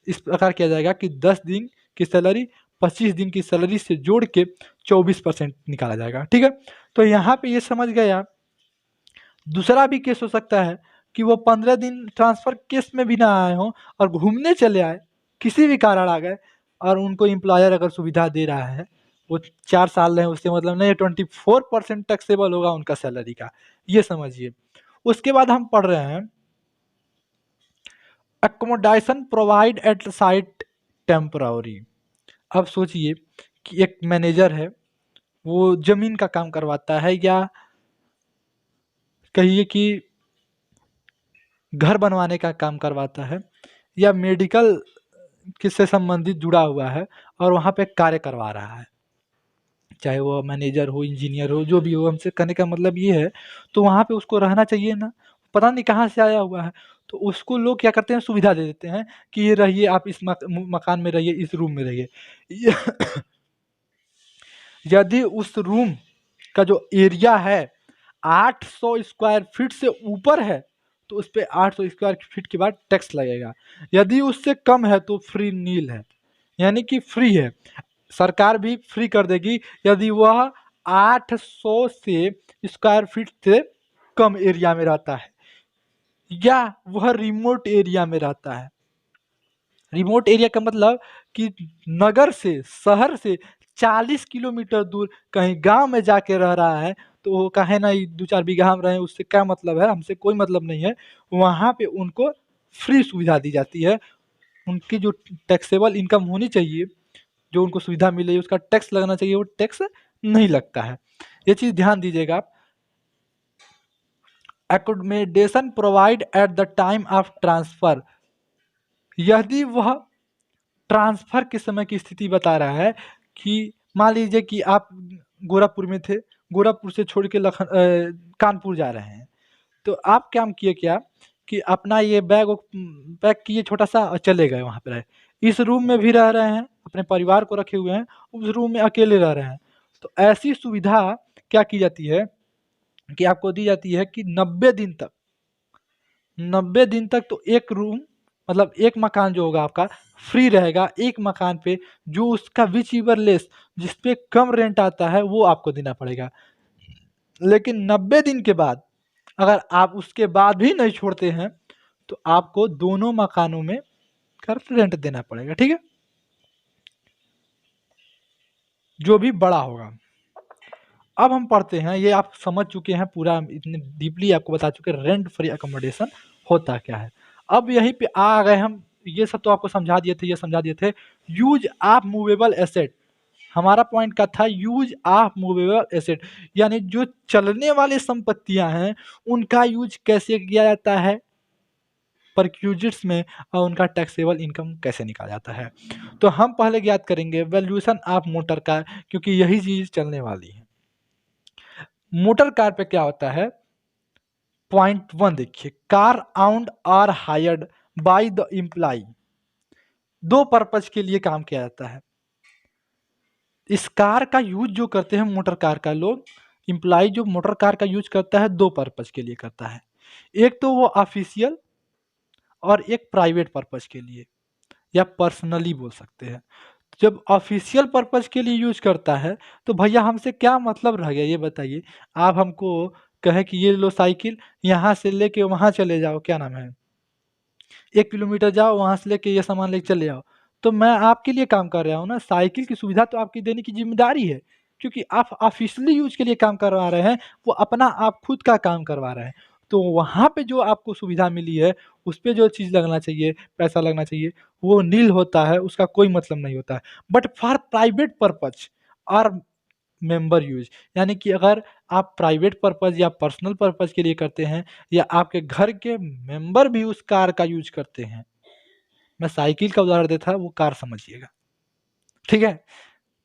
इस प्रकार किया जाएगा कि 10 दिन की सैलरी 25 दिन की सैलरी से जोड़ के 24% निकाला जाएगा। ठीक है, तो यहाँ पे ये समझ गए आप। दूसरा भी केस हो सकता है कि वो 15 दिन ट्रांसफर केस में भी ना आए हों और घूमने चले आए, किसी भी कारण आ गए, और उनको एम्प्लॉयर अगर सुविधा दे रहा है, वो 4 साल रहे, उससे मतलब नहीं, 24% टैक्सेबल होगा उनका सैलरी का, ये समझिए। उसके बाद हम पढ़ रहे हैं accommodation provide eight site temporary. अब सोचिए कि एक मैनेजर है, वो जमीन का काम करवाता है, या कहिए कि घर बनवाने का काम करवाता है, या मेडिकल किससे संबंधित जुड़ा हुआ है और वहाँ पे कार्य करवा रहा है, चाहे वो मैनेजर हो, इंजीनियर हो, जो भी हो, हमसे कहने का मतलब ये है, तो वहाँ पे उसको रहना चाहिए ना, पता नहीं कहाँ से आया हुआ है, तो उसको लोग क्या करते हैं, सुविधा दे देते हैं कि ये रहिए, आप इस मकान में रहिए, इस रूम में रहिए। यदि उस रूम का जो एरिया है 800 स्क्वायर फीट से ऊपर है तो उस पर 800 स्क्वायर फीट के बाद टैक्स लगेगा। यदि उससे कम है तो फ्री नील है, यानी कि फ्री है, सरकार भी फ्री कर देगी यदि वह 800 से स्क्वायर फीट से कम एरिया में रहता है, या वह रिमोट एरिया में रहता है। रिमोट एरिया का मतलब कि नगर से, शहर से 40 किलोमीटर दूर कहीं गांव में जाके रह रहा है, तो वो कहे ना 2-4 बीघा हम रहे, उससे क्या मतलब है, हमसे कोई मतलब नहीं है। वहाँ पे उनको फ्री सुविधा दी जाती है, उनकी जो टैक्सेबल इनकम होनी चाहिए, जो उनको सुविधा मिले उसका टैक्स लगना चाहिए, वो टैक्स नहीं लगता है। ये चीज़ ध्यान दीजिएगा आप। Accommodation provide at the time of transfer, यदि वह ट्रांसफर के समय की स्थिति बता रहा है कि मान लीजिए कि आप गोरखपुर में थे, गोरखपुर से छोड़ के कानपुर जा रहे हैं, तो आप क्या किए, क्या कि अपना ये बैग पैक किए छोटा सा और चले गए वहाँ पे रहे। इस रूम में भी रह रहे हैं, अपने परिवार को रखे हुए हैं, उस रूम में अकेले रह रहे हैं, तो ऐसी सुविधा क्या की जाती है कि आपको दी जाती है कि 90 दिन तक, 90 दिन तक तो एक रूम मतलब एक मकान जो होगा आपका फ्री रहेगा, एक मकान पे जो उसका विच लेस, जिसपे कम रेंट आता है वो आपको देना पड़ेगा। लेकिन 90 दिन के बाद अगर आप उसके बाद भी नहीं छोड़ते हैं तो आपको दोनों मकानों में का रेंट देना पड़ेगा, ठीक है, जो भी बड़ा होगा। अब हम पढ़ते हैं, ये आप समझ चुके हैं पूरा, इतने डीपली आपको बता चुके हैं रेंट फ्री अकोमोडेशन होता क्या है। अब यहीं पे आ गए हम, ये सब तो आपको समझा दिए थे, ये समझा दिए थे यूज ऑफ मूवेबल एसेट। हमारा पॉइंट का था यूज ऑफ मूवेबल एसेट, यानी जो चलने वाली संपत्तियां हैं उनका यूज कैसे किया जाता है परक्यूजिट्स में, और उनका टैक्सेबल इनकम कैसे निकाला जाता है। तो हम पहले ज्ञात करेंगे वैल्यूएशन ऑफ मोटर कार, क्योंकि यही चीज चलने वाली है। मोटर कार पे क्या होता है, पॉइंट 1 देखिए, car owned or hired by the employee, दो पर्पज के लिए काम किया जाता है। इस कार का यूज जो करते हैं मोटर कार का लोग, एम्प्लॉय जो मोटर कार का यूज करता है दो पर्पज के लिए करता है, एक तो वो ऑफिशियल और एक प्राइवेट पर्पज के लिए, या पर्सनली बोल सकते हैं। जब ऑफिशियल पर्पज के लिए यूज करता है तो भैया हमसे क्या मतलब रह गया ये बताइए। आप हमको कहें कि ये लो साइकिल, यहाँ से लेके वहाँ चले जाओ, क्या नाम है, 1 किलोमीटर जाओ, वहाँ से लेके ये सामान लेके चले आओ, तो मैं आपके लिए काम कर रहा हूँ ना, साइकिल की सुविधा तो आपकी देने की जिम्मेदारी है, क्योंकि आप ऑफिशियली यूज के लिए काम करवा रहे हैं, वो अपना आप खुद का काम करवा रहे हैं। तो वहाँ पे जो आपको सुविधा मिली है उस पे जो चीज़ लगना चाहिए, पैसा लगना चाहिए, वो नील होता है, उसका कोई मतलब नहीं होता है। बट फॉर प्राइवेट पर्पज और मेंबर यूज, यानी कि अगर आप प्राइवेट पर्पज या पर्सनल पर्पज के लिए करते हैं, या आपके घर के मेंबर भी उस कार का यूज करते हैं, मैं साइकिल का उदाहरण देता, वो कार समझिएगा, ठीक है।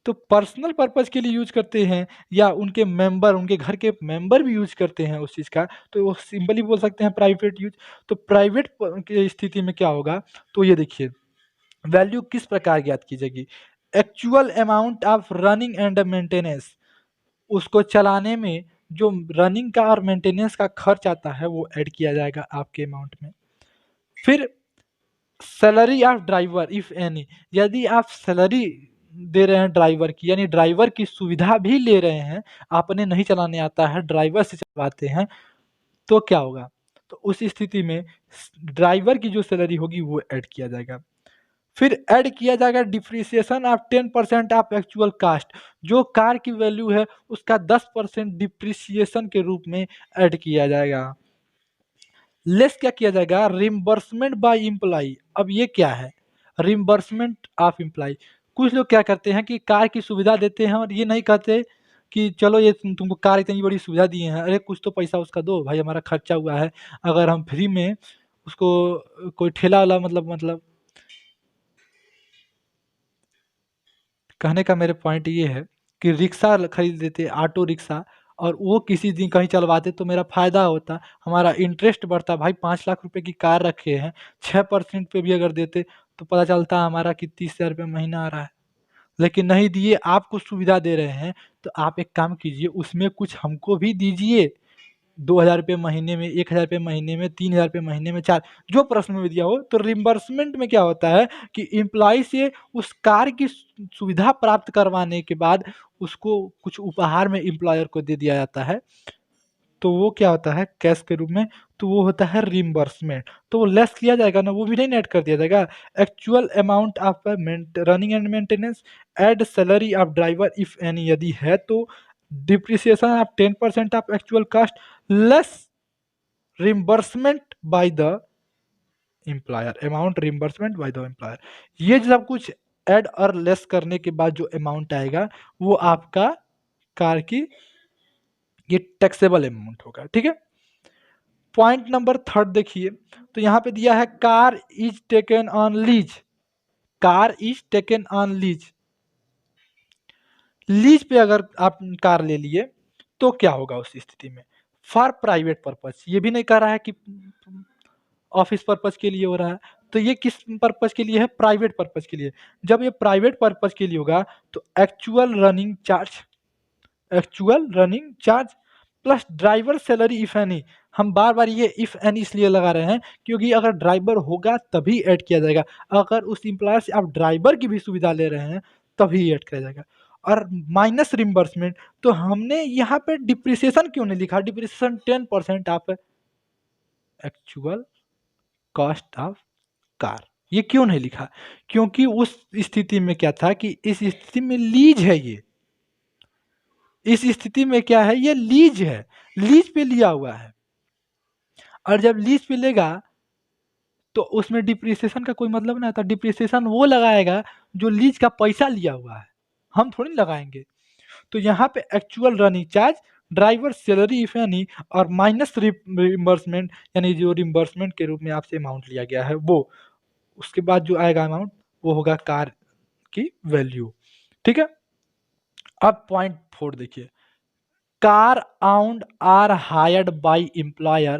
तो पर्सनल पर्पज के लिए यूज करते हैं, या उनके मेंबर, उनके घर के मेंबर भी यूज करते हैं उस चीज का, तो वो सिंपली बोल सकते हैं प्राइवेट यूज। तो प्राइवेट की स्थिति में क्या होगा, तो ये देखिए वैल्यू किस प्रकार ज्ञात की जाएगी, actual amount of running and maintenance, उसको चलाने में जो रनिंग का और मेंटेनेंस का खर्च आता है वो ऐड किया जाएगा आपके अमाउंट में। फिर salary of driver if any, यदि आप सैलरी दे रहे हैं ड्राइवर की, यानी ड्राइवर की सुविधा भी ले रहे हैं, आपने नहीं चलाने आता है, ड्राइवर से चलवाते हैं, तो क्या होगा, तो उस स्थिति में ड्राइवर की जो सैलरी होगी वो ऐड किया जाएगा। फिर ऐड किया जाएगा depreciation of 10% of actual cost, जो कार की वैल्यू है उसका 10% डिप्रिसिएशन के रूप में ऐड किया जाएगा। लेस क्या किया जाएगा, रिम्बर्समेंट बाय एम्प्लॉय। अब ये क्या है, रिम्बर्समेंट ऑफ एम्प्लॉय, कुछ लोग क्या करते हैं कि कार की सुविधा देते हैं और ये नहीं कहते कि चलो ये तुमको कार इतनी बड़ी सुविधा दिए हैं, अरे कुछ तो पैसा उसका दो भाई, हमारा खर्चा हुआ है। अगर हम फ्री में उसको कोई ठेला वाला, मतलब कहने का मेरे पॉइंट ये है कि रिक्शा खरीद लेते, ऑटो रिक्शा, और वो किसी दिन कहीं चलवाते तो मेरा फायदा होता, हमारा इंटरेस्ट बढ़ता। भाई 5 लाख रुपए की कार रखे हैं, 6% पे भी अगर देते तो पता चलता हमारा कि 30,000 रुपये महीना आ रहा है। लेकिन नहीं दिए, आपको सुविधा दे रहे हैं, तो आप एक काम कीजिए, उसमें कुछ हमको भी दीजिए। 2,000 रुपये महीने में, 1,000 रुपये महीने में, 3,000 रुपये महीने में, 4, जो प्रश्न में दिया हो। तो रिम्बर्समेंट में क्या होता है कि एम्प्लॉय से उस कार की सुविधा प्राप्त करवाने के बाद उसको कुछ उपहार में एम्प्लॉयर को दे दिया जाता है, तो वो क्या होता है कैश के रूप में, तो वो होता है रिम्बर्समेंट। तो वो लेस किया जाएगा ना, वो भी नहीं ऐड कर दिया जाएगा। Actual amount of running and maintenance, add salary of driver if any, यदि है तो depreciation of 10% of actual cost, less reimbursement by the employer, amount reimbursement by the employer. ये सब कुछ ऐड और लेस करने के बाद जो अमाउंट आएगा वो आपका कार की ये टैक्सेबल अमाउंट होगा, ठीक है। पॉइंट नंबर 3 देखिए, तो यहाँ पे दिया है car is taken on lease, car is taken on lease. Lease पे अगर आप कार ले लिए तो क्या होगा उस स्थिति में, फॉर प्राइवेट पर्पज, ये भी नहीं कह रहा है कि ऑफिस पर्पज के लिए हो रहा है, तो ये किस पर्पज के लिए है, प्राइवेट पर्पज के लिए। जब ये प्राइवेट पर्पज के लिए होगा तो actual running charge, actual running charge plus driver salary if any. हम बार बार ये इफ एनी इसलिए लगा रहे हैं क्योंकि अगर ड्राइवर होगा तभी ऐड किया जाएगा, अगर उस एम्प्लॉयर से आप ड्राइवर की भी सुविधा ले रहे हैं तभी ऐड किया जाएगा। और माइनस रिम्बर्समेंट, तो हमने यहाँ पे डिप्रिसिएशन क्यों नहीं लिखा, डिप्रिसिएशन 10% आप एक्चुअल कॉस्ट ऑफ कार। ये क्यों नहीं लिखा? क्योंकि उस स्थिति में क्या था कि इस स्थिति में लीज है ये, इस स्थिति में क्या है, ये लीज है, लीज पे लिया हुआ है। और जब लीज पे लेगा तो उसमें डिप्रिसिएशन का कोई मतलब नहीं आता। डिप्रिसिएशन वो लगाएगा जो लीज का पैसा लिया हुआ है, हम थोड़ी लगाएंगे। तो यहाँ पे actual running charge, driver salary if any, और माइनस रिम्बर्समेंट, यानी जो रिम्बर्समेंट के रूप में आपसे अमाउंट लिया गया है वो, उसके बाद जो आएगा अमाउंट वो होगा कार की वैल्यू। ठीक है। अब पॉइंट 4 देखिए, car owned are hired by employer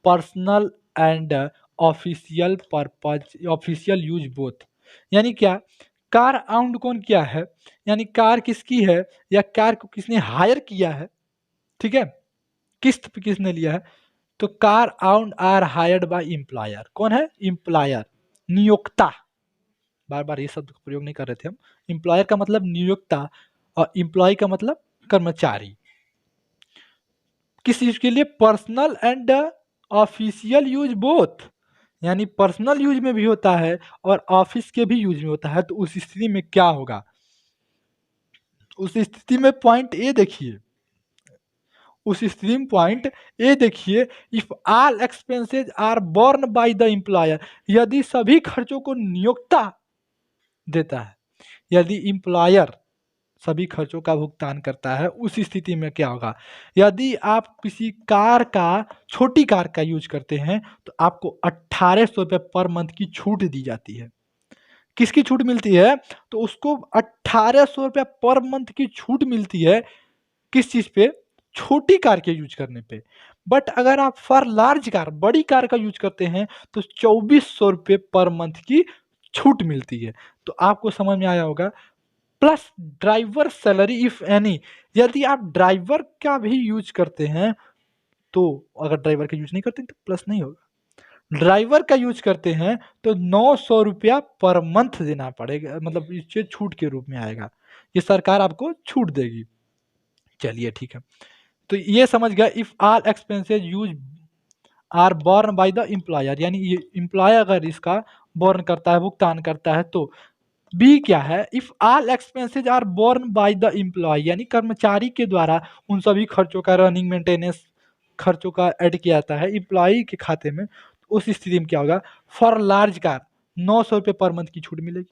personal and official purpose, official use both. यानी क्या, कार आउंड कौन किया है, यानी कार किसकी है या कार को किसने हायर किया है, ठीक है, किस्त पे किसने लिया है। तो car owned or hired by employer, कौन है, एम्प्लॉयर, नियोक्ता, बार बार ये शब्द का प्रयोग नहीं कर रहे थे हम। एम्प्लॉयर का मतलब नियोक्ता और एम्प्लॉय का मतलब कर्मचारी। किस चीज के लिए, personal and official use both, यानी पर्सनल यूज में भी होता है और ऑफिस के भी यूज में होता है। तो उस स्थिति में क्या होगा, उस स्थिति में पॉइंट ए देखिए, उस स्थिति में पॉइंट ए देखिए, if all expenses are borne by the employer, यदि सभी खर्चों को नियोक्ता देता है, यदि एम्प्लॉयर सभी खर्चों का भुगतान करता है, उस स्थिति में क्या होगा, यदि आप किसी कार का, छोटी कार का यूज करते हैं तो आपको 1800 रुपये पर मंथ की छूट दी जाती है। किसकी छूट मिलती है, तो उसको 1800 रुपये पर मंथ की छूट मिलती है। किस चीज पे, छोटी कार के यूज करने पे। बट अगर आप फॉर लार्ज कार, बड़ी कार का यूज करते हैं तो 2400 रुपये पर मंथ की छूट मिलती है। तो आपको समझ में आया होगा। Plus driver salary if any, यदि आप ड्राइवर का भी यूज करते हैं तो, अगर ड्राइवर का यूज नहीं करते तो प्लस नहीं होगा। ड्राइवर का यूज करते हैं तो 900 रुपया पर मंथ देना पड़ेगा, मतलब इससे छूट के रूप में आएगा, ये सरकार आपको छूट देगी। चलिए ठीक है, तो ये समझ गया, if all expenses use are borne by the employer, यानी ये एम्प्लॉयर अगर इसका बॉर्न करता है, भुगतान करता है, तो बी क्या है, if all expenses are borne by the employee, यानी कर्मचारी के द्वारा उन सभी खर्चों का, रनिंग मेंटेनेंस खर्चों का ऐड किया जाता है एम्प्लॉय के खाते में, तो उस स्थिति में क्या होगा, फॉर लार्ज कार 900 रुपये पर मंथ की छूट मिलेगी,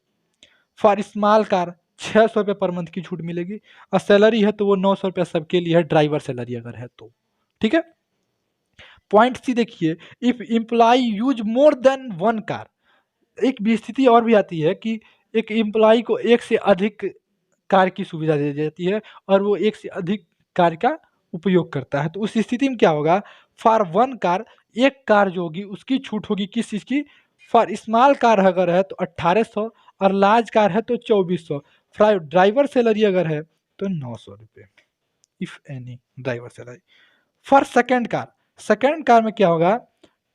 फॉर स्मॉल कार 600 रुपये पर मंथ की छूट मिलेगी, और सैलरी है तो वो 900 रुपया सबके लिए है, ड्राइवर सैलरी अगर है तो। ठीक है। पॉइंट सी देखिए, if employee use more than one car, एक भी स्थिति और भी आती है कि एक एम्प्लॉय को एक से अधिक कार की सुविधा दी जाती है और वो एक से अधिक कार का उपयोग करता है। तो उस स्थिति में क्या होगा, फॉर वन कार, एक कार जो होगी उसकी छूट होगी किस चीज़ की, फॉर स्मॉल कार अगर है तो 1800, और लार्ज कार है तो 2400, फॉर ड्राइवर सैलरी अगर है तो 900 रुपये, if any driver salary. For second car, second car में क्या होगा,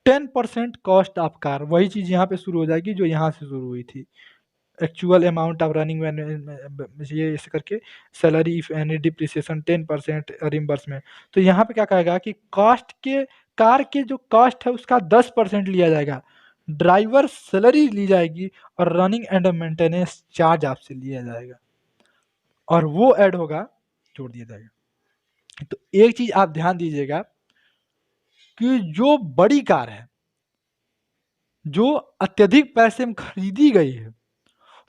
10% कॉस्ट ऑफ कार, वही चीज़ यहाँ पे शुरू हो जाएगी जो यहाँ से शुरू हुई थी, एक्चुअल अमाउंट ऑफ रनिंग ये ऐसे करके, salary if any, depreciation 10% reimbursement. तो यहाँ पे क्या कहेगा कि कॉस्ट के, कार के जो कॉस्ट है उसका 10% लिया जाएगा, ड्राइवर सैलरी ली जाएगी, और रनिंग एंड मेंटेनेंस चार्ज आपसे लिया जाएगा, और वो ऐड होगा, जोड़ दिया जाएगा। तो एक चीज आप ध्यान दीजिएगा कि जो बड़ी कार है, जो अत्यधिक पैसे में खरीदी गई है,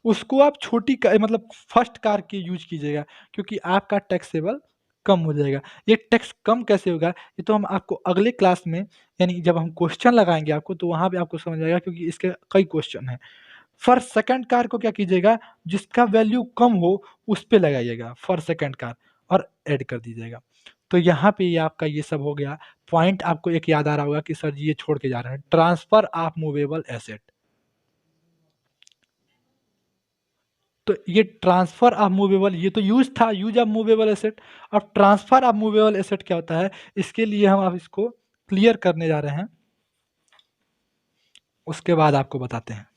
उसको आप छोटी मतलब फर्स्ट कार की यूज कीजिएगा, क्योंकि आपका टैक्सेबल कम हो जाएगा। ये टैक्स कम कैसे होगा, ये तो हम आपको अगले क्लास में, यानी जब हम क्वेश्चन लगाएंगे आपको, तो वहां पे आपको समझ आएगा, क्योंकि इसके कई क्वेश्चन हैं। फॉर सेकंड कार को क्या कीजिएगा, जिसका वैल्यू कम हो उस पे लगाइएगा फॉर सेकंड कार, और ऐड कर दीजिएगा। तो यहाँ पे ये आपका ये सब हो गया। पॉइंट आपको एक याद आ रहा होगा कि सर जी ये छोड़ के जा रहे हैं, ट्रांसफर ऑफ मूवेबल एसेट। तो ये ट्रांसफर ऑफ मूवेबल, ये तो यूज था, यूज ऑफ मूवेबल एसेट। अब ट्रांसफर ऑफ मूवेबल एसेट क्या होता है, इसके लिए हम अब इसको क्लियर करने जा रहे हैं, उसके बाद आपको बताते हैं।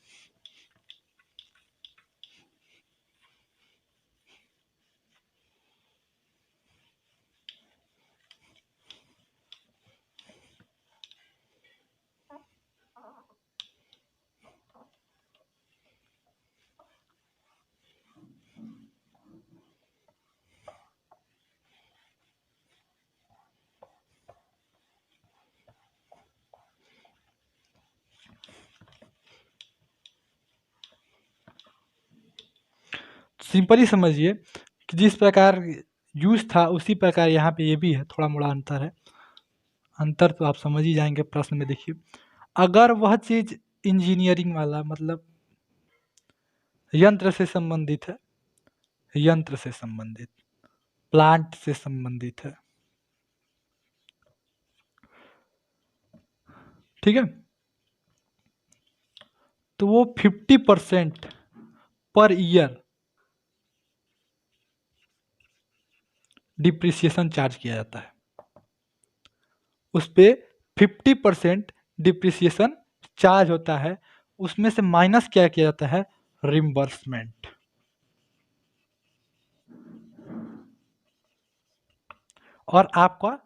सिंपली समझिए कि जिस प्रकार यूज था उसी प्रकार यहाँ पे ये भी है, थोड़ा मोड़ा अंतर है। अंतर तो आप समझ ही जाएंगे प्रश्न में। देखिए, अगर वह चीज इंजीनियरिंग वाला मतलब यंत्र से संबंधित है, यंत्र से संबंधित, प्लांट से संबंधित है, ठीक है, तो वो 50% पर ईयर डिप्रिसिएशन चार्ज किया जाता है। उस पे 50% डिप्रिसिएशन चार्ज होता है, उसमें से माइनस क्या किया जाता है, रिम्बर्समेंट, और आपका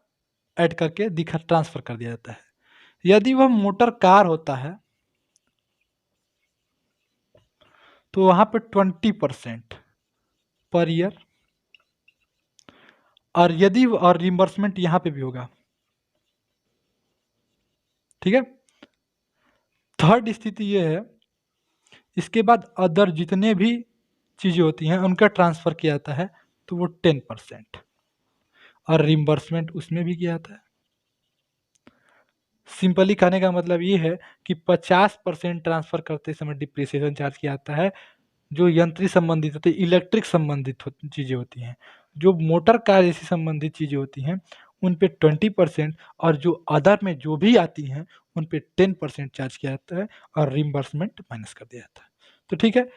ऐड करके दिखा ट्रांसफर कर दिया जाता है। यदि वह मोटर कार होता है तो वहां पे 20% पर ईयर, और यदि और रिम्बर्समेंट यहां पे भी होगा, ठीक है। थर्ड स्थिति ये है, इसके बाद अदर जितने भी चीजें होती हैं उनका ट्रांसफर किया जाता है, तो वो 10%, और रिम्बर्समेंट उसमें भी किया जाता है। सिंपली कहने का मतलब ये है कि 50% ट्रांसफर करते समय डिप्रिसिएशन चार्ज किया जाता है, जो यंत्री संबंधित होती है, इलेक्ट्रिक संबंधित चीजें होती हैं। जो मोटर कार जैसी संबंधित चीजें होती हैं उन पे 20%, और जो अदर में जो भी आती हैं उन पे 10% चार्ज किया जाता है, और रिम्बर्समेंट माइनस कर दिया जाता है। तो ठीक है,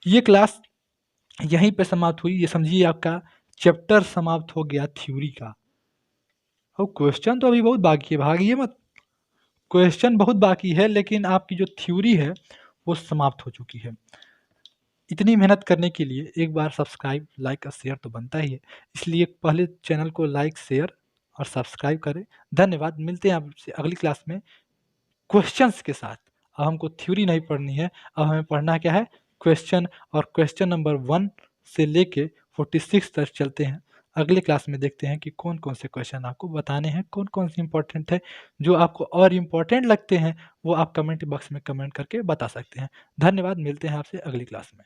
ये क्लास यहीं पे समाप्त हुई। ये समझिए आपका चैप्टर समाप्त हो गया थ्योरी का। और क्वेश्चन तो अभी बहुत बाकी है, भागिए मत, क्वेश्चन बहुत बाकी है, लेकिन आपकी जो थ्योरी है वो समाप्त हो चुकी है। इतनी मेहनत करने के लिए एक बार सब्सक्राइब, लाइक और शेयर तो बनता ही है, इसलिए पहले चैनल को लाइक, शेयर और सब्सक्राइब करें। धन्यवाद, मिलते हैं आपसे अगली क्लास में क्वेश्चंस के साथ। अब हमको थ्योरी नहीं पढ़नी है, अब हमें पढ़ना क्या है, क्वेश्चन, और क्वेश्चन नंबर 1 से लेके 46 तक चलते हैं। अगले क्लास में देखते हैं कि कौन कौन से क्वेश्चन आपको बताने हैं, कौन कौन से इंपॉर्टेंट है। जो आपको और इम्पोर्टेंट लगते हैं वो आप कमेंट बॉक्स में कमेंट करके बता सकते हैं। धन्यवाद, मिलते हैं आपसे अगली क्लास में।